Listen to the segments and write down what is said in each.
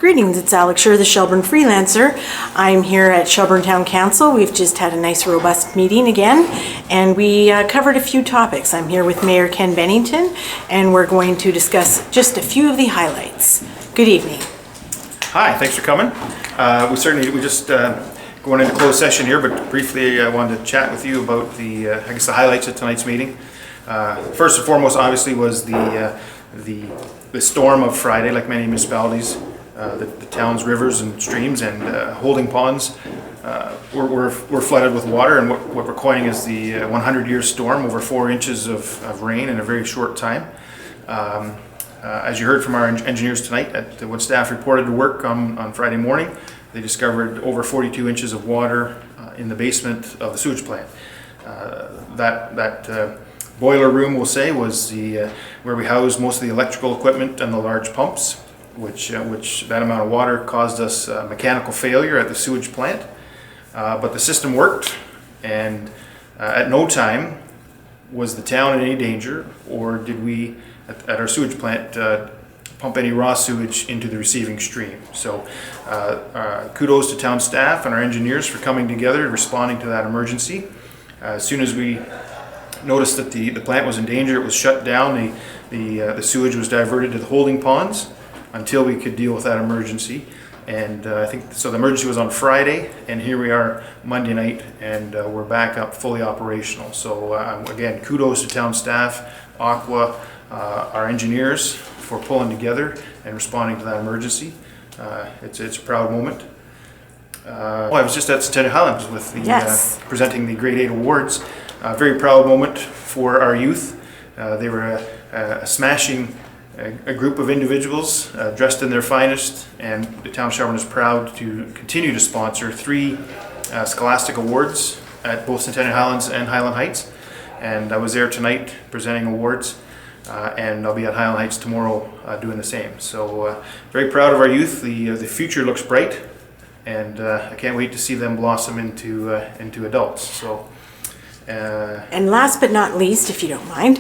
Greetings, it's Alex Scher, the Shelburne Freelancer. I'm here at Shelburne Town Council. We've just had a nice robust meeting again, and we covered a few topics. I'm here with Mayor Ken Bennington, and we're going to discuss just a few of the highlights. Good evening. Hi, thanks for coming. We just going into closed session here, but briefly I wanted to chat with you about the highlights of tonight's meeting. First and foremost, obviously, was the storm of Friday. Like many municipalities, the town's rivers and streams and holding ponds were flooded with water, and what we're coining is the 100-year storm, over 4 inches of rain in a very short time. As you heard from our engineers tonight, when staff reported to work on Friday morning, they discovered over 42 inches of water in the basement of the sewage plant. That boiler room, we'll say, was where we housed most of the electrical equipment and the large pumps, which that amount of water caused us mechanical failure at the sewage plant. But the system worked, and at no time was the town in any danger, or did we at our sewage plant pump any raw sewage into the receiving stream. So kudos to town staff and our engineers for coming together and responding to that emergency. As soon as we noticed that the plant was in danger, it was shut down. The sewage was diverted to the holding ponds until we could deal with that emergency. And I think so. The emergency was on Friday, and here we are Monday night, and we're back up fully operational. So again, kudos to town staff, Aqua, our engineers for pulling together and responding to that emergency. It's a proud moment. I was just at Centennial Highlands with the presenting the Grade 8 awards. A very proud moment for our youth. They were a smashing a group of individuals dressed in their finest, and the town of Shelburne is proud to continue to sponsor 3 Scholastic Awards at both Centennial Highlands and Highland Heights. And I was there tonight presenting awards, and I'll be at Highland Heights tomorrow doing the same. So very proud of our youth. The future looks bright, and I can't wait to see them blossom into adults. So. And last but not least, if you don't mind,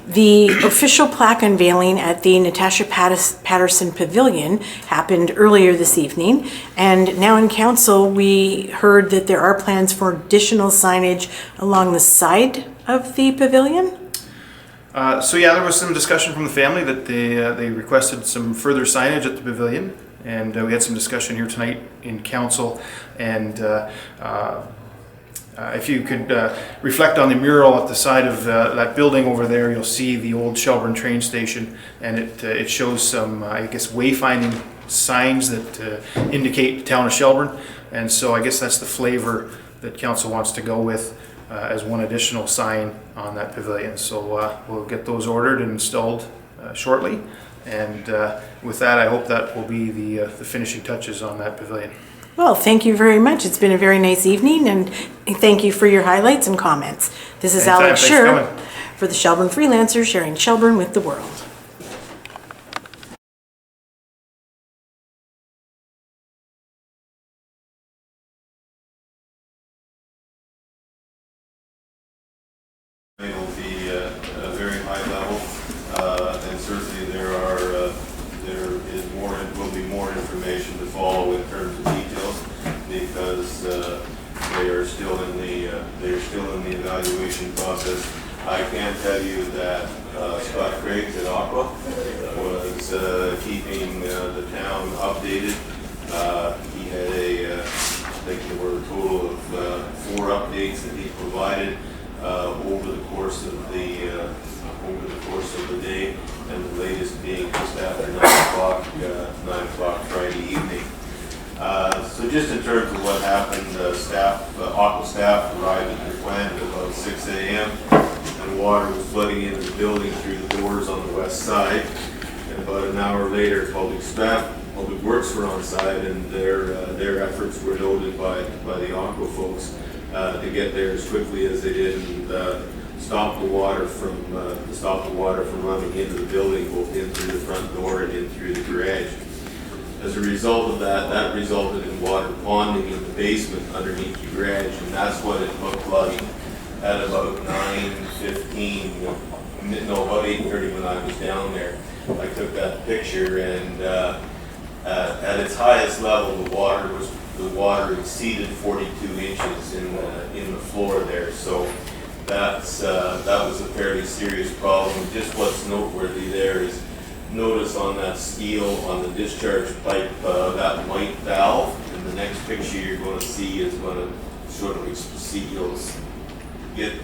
the official plaque unveiling at the Natasha Patterson Pavilion happened earlier this evening, and now in council we heard that there are plans for additional signage along the side of the pavilion. So yeah, there was some discussion from the family that they requested some further signage at the pavilion, and we had some discussion here tonight in council, and if you could reflect on the mural at the side of that building over there, you'll see the old Shelburne train station, and it shows some, I guess, wayfinding signs that indicate the town of Shelburne, and so I guess that's the flavor that council wants to go with as one additional sign on that pavilion. So we'll get those ordered and installed shortly, and with that, I hope that will be the finishing touches on that pavilion. Well, thank you very much. It's been a very nice evening, and thank you for your highlights and comments. This is Alex Scher for the Shelburne Freelancer, sharing Shelburne with the world. It will be at a very high level, and certainly there will be more information to follow in terms of details, because they are still in the evaluation process. I can tell you that Scott Craig at Aqua was keeping the town updated. He had I think there were a total of 4 updates that he provided over the course of the day, and the latest being just after 9 o'clock Friday evening. So just in terms of what happened, Aqua staff arrived at their plant at about 6 a.m. and water was flooding into the building through the doors on the west side. And about an hour later, Public Works were on site, and their efforts were noted by the Aqua folks to get there as quickly as they did and stop the water from running into the building, both in through the front door and in through the garage. As a result of that resulted in water ponding in the basement underneath the garage, and that's what it looked like at about 9:15, about 8:30 when I was down there. I took that picture, and At its highest level, the water exceeded 42 inches in the floor there. So that was a fairly serious problem. Just what's noteworthy there is, notice on that steel on the discharge pipe, that white valve. And the next picture you're going to see is going to sort of see, you'll get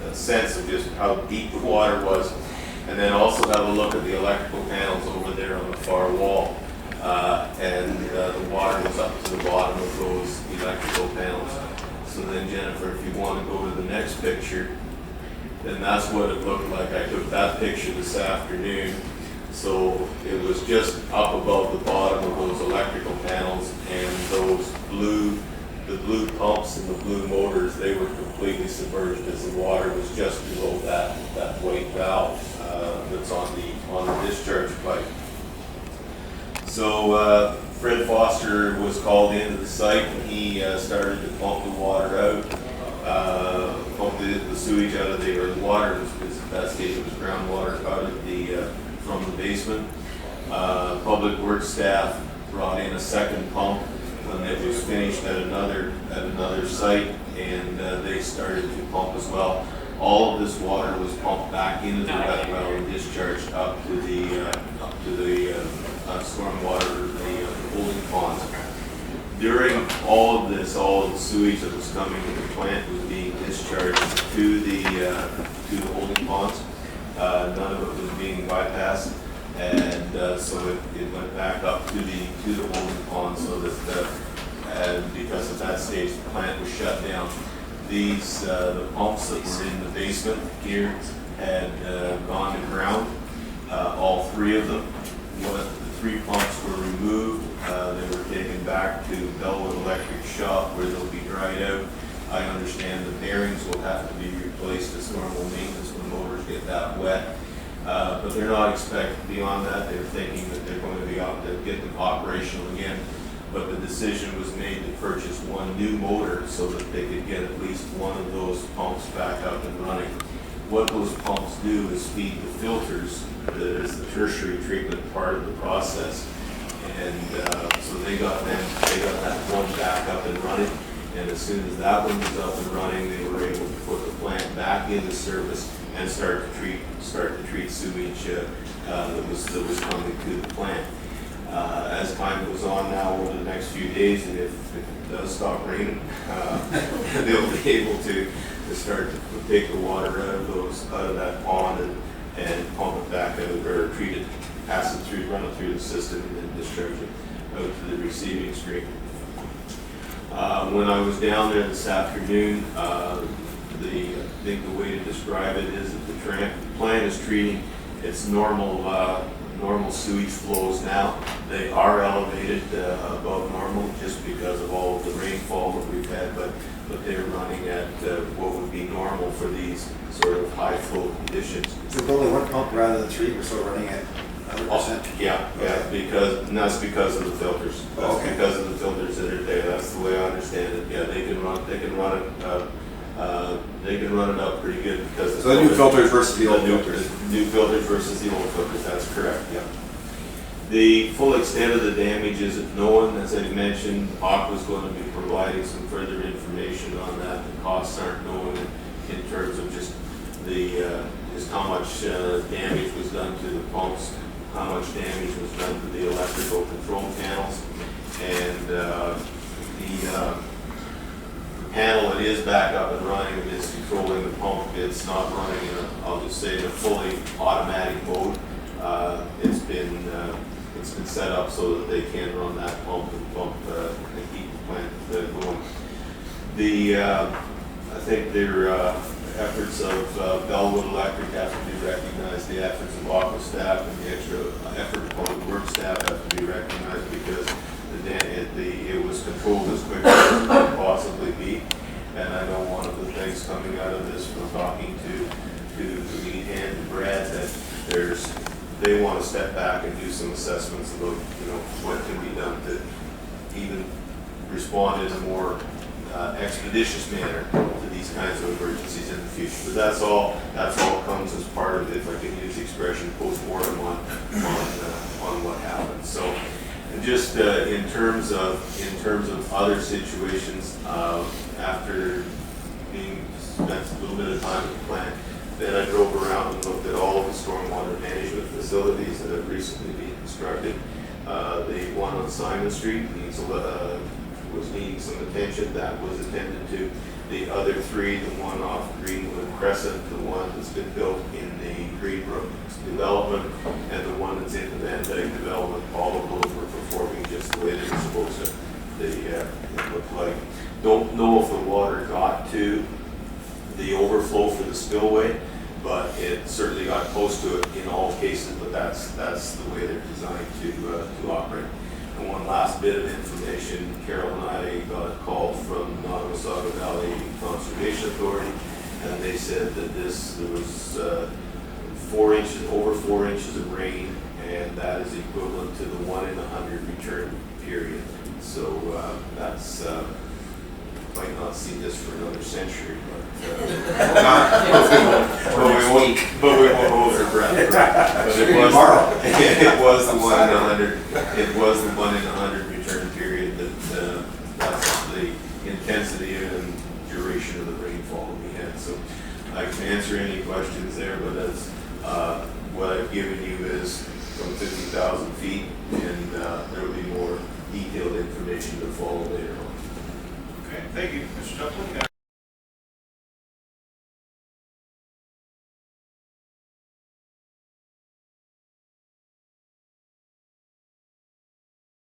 a sense of just how deep the water was. And then also have a look at the electrical panels over there on the far wall. The water was up to the bottom of those electrical panels. So then, Jennifer, if you want to go to the next picture, then that's what it looked like. I took that picture this afternoon. So it was just up above the bottom of those electrical panels, and the blue pumps and the blue motors, they were completely submerged as the water was just below that white valve that's on the discharge pipe. So Fred Foster was called into the site, and he started to pump the water out, pump the sewage out of the water. At that stage it was groundwater out of from the basement. Public Works staff brought in a second pump when it was finished at another site, and they started to pump as well. All of this water was pumped back into the wet well and discharged up to the stormwater, the holding ponds. During all of this, all of the sewage that was coming to the plant was being discharged to the holding ponds. None of it was being bypassed, and so it went back up to the holding pond, so that because at that stage the plant was shut down. The pumps that were in the basement here had gone to ground. All three of them. The three pumps were removed. They were taken back to Bellwood Electric shop where they'll be dried out. I understand the bearings will have to be replaced as normal maintenance when motors get that wet. But they're not expected beyond that. They're thinking that they're going to be out to get them operational again. But the decision was made to purchase one new motor so that they could get at least one of those pumps back up and running. What those pumps do is feed the filters, that is the tertiary treatment part of the process. And so they got that one back up and running. And as soon as that one was up and running, they were able to put the plant back into service and start to treat sewage that was coming to the plant. As time goes on now over the next few days, and if it does stop raining, they'll be able to start to take the water out of that pond and pump it back out, or treat it, pass it through, run it through the system, and then discharge it out to the receiving stream. When I was down there this afternoon, I think the way to describe it is that the plant is treating its normal sewage flows now. They are elevated above normal just because of all of the rainfall that we've had, but they're running at what would be normal for these sort of high flow conditions. So only one pump rather than three, we're still running at 100%? Yeah, that's because of the filters. That's okay. Because of the filters that are there. That's the way I understand it. Yeah, they can run it up pretty good because so the new filters versus the old filters. New filters versus the old filters. That's correct. Yeah. The full extent of the damage isn't known. As I mentioned, Aqua is going to be providing some further information on that. The costs aren't known in terms of just how much damage was done to the pumps, how much damage was done to the electrical control panels, and the panel that is back up and running and is controlling the pump. It's not running in I'll just say, in a fully automatic mode. It's been set up so that they can run that pump and keep the plant going. I think their efforts of Bellwood Electric have to be recognized. The efforts of Aqua staff and the extra effort of Public Works staff have to be recognized because it was controlled as quickly as it could possibly be. And I know one of the things coming out of this from talking to me and to Brad that they want to step back and do some assessments about what can be done to even respond in a more expeditious manner to these kinds of emergencies in the future. But that's all comes as part of, if I can use the expression, post-mortem on what happened. So And just in terms of other situations, after being spent a little bit of time at the plant, then I drove around and looked at all of the stormwater management facilities that have recently been constructed. The one on Simon Street was needing some attention. That was attended to. The other three, the one off Greenwood Crescent, the one that's been built in the Greenbrook development, and the one that's in the Van Dyke development, all of those were performing just the way they were supposed to. It looked like. Don't know if the water got to the overflow for the spillway, but it certainly got close to it in all cases, but that's the way they're designed to operate. And one last bit of information, Carol and I got a call from the Nottawasaga Valley Conservation Authority, and they said that there was over 4 inches of rain, and that is equivalent to the 1 in 100 return period. So that's, might not see this for another century, but we won't hold our breath. But it was the 1 in 100. It was the 1 in 100 return period that's the intensity and duration of the rainfall that we had. So I can answer any questions there, but as what I've given you is from 50,000 feet, and there will be more detailed information to follow later on. Okay, thank you, Mr. Tupling.